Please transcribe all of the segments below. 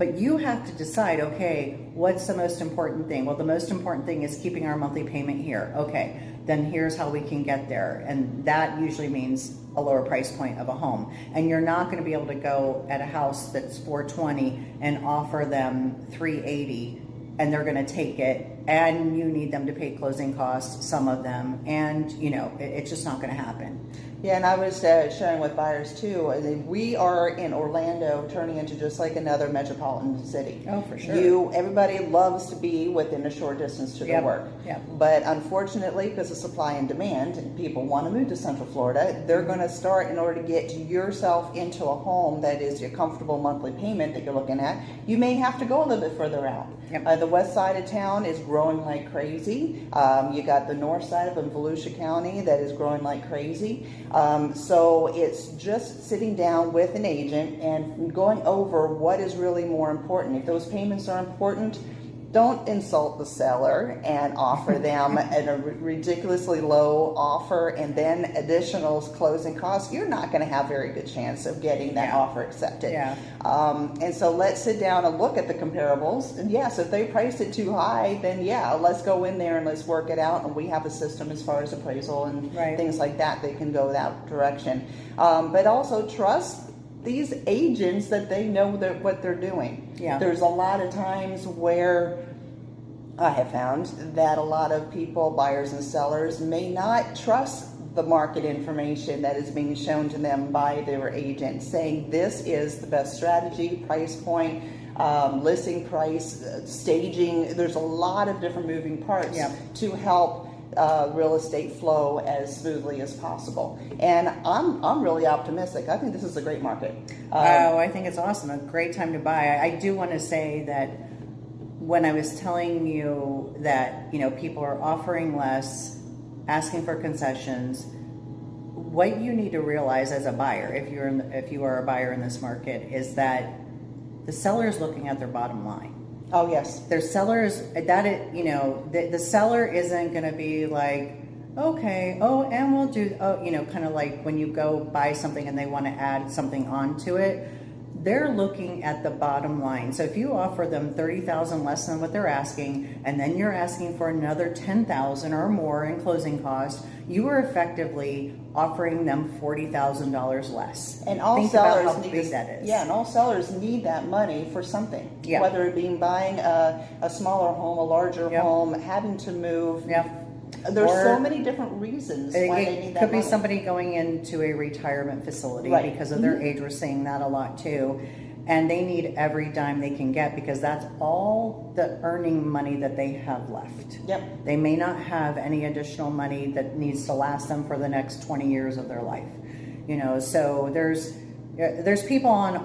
But you have to decide, okay, what's the most important thing? Well, the most important thing is keeping our monthly payment here. Okay, then here's how we can get there. And that usually means a lower price point of a home. And you're not going to be able to go at a house that's $420 and offer them $380, and they're going to take it, and you need them to pay closing costs, some of them, and it's just not going to happen. Yeah, and I was sharing with buyers too. We are in Orlando, turning into just like another metropolitan city. Oh, for sure. Everybody loves to be within a short distance to their work. Yep. But unfortunately, because of supply and demand, and people want to move to Central Florida, they're going to start, in order to get yourself into a home that is your comfortable monthly payment that you're looking at, you may have to go a little bit further out. Yep. The west side of town is growing like crazy. You got the north side of Volusia County that is growing like crazy. So it's just sitting down with an agent and going over what is really more important. If those payments are important, don't insult the seller and offer them a ridiculously low offer and then additional closing costs. You're not going to have a very good chance of getting that offer accepted. Yeah. And so let's sit down and look at the comparables. And yes, if they priced it too high, then let's go in there and let's work it out. And we have a system as far as appraisal and things like that. They can go that direction. But also trust these agents that they know what they're doing. Yeah. There's a lot of times where I have found that a lot of people, buyers and sellers, may not trust the market information that is being shown to them by their agent, saying this is the best strategy, price point, listing price, staging. There's a lot of different moving parts to help real estate flow as smoothly as possible. And I'm really optimistic. I think this is a great market. I think it's awesome. A great time to buy. I do want to say that when I was telling you that, people are offering less, asking for concessions, what you need to realize as a buyer, if you are a buyer in this market, is that the seller is looking at their bottom line. Oh, yes. There's sellers the seller isn't going to be like, okay, and we'll do, kind of like when you go buy something and they want to add something onto it. They're looking at the bottom line. So if you offer them $30,000 less than what they're asking, and then you're asking for another $10,000 or more in closing costs, you are effectively offering them $40,000 less. And all Think sellers about how need big that is. Yeah, and all sellers need that money for something. Yeah. Whether it be buying a smaller home, a larger home, having to move. Yeah. There's so many different reasons why they need that could be money. Somebody going into a retirement facility because of their age. We're seeing that a lot too. And they need every dime they can get because that's all the earning money that they have left. Yep. They may not have any additional money that needs to last them for the next 20 years of their life. So there's people on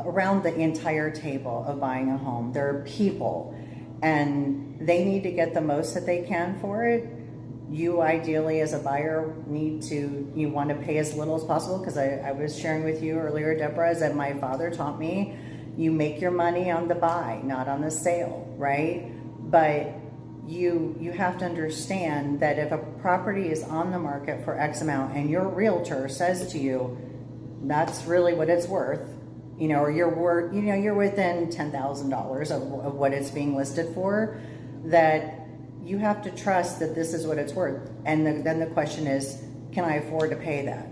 around the entire table of buying a home. There are people, and they need to get the most that they can for it. You ideally as a buyer you want to pay as little as possible, because I was sharing with you earlier, Deborah, is that my father taught me, you make your money on the buy, not on the sale, right? But you have to understand that if a property is on the market for X amount and your realtor says to you, that's really what it's worth, or you're within $10,000 of what it's being listed for, that you have to trust that this is what it's worth. And then the question is, can I afford to pay that?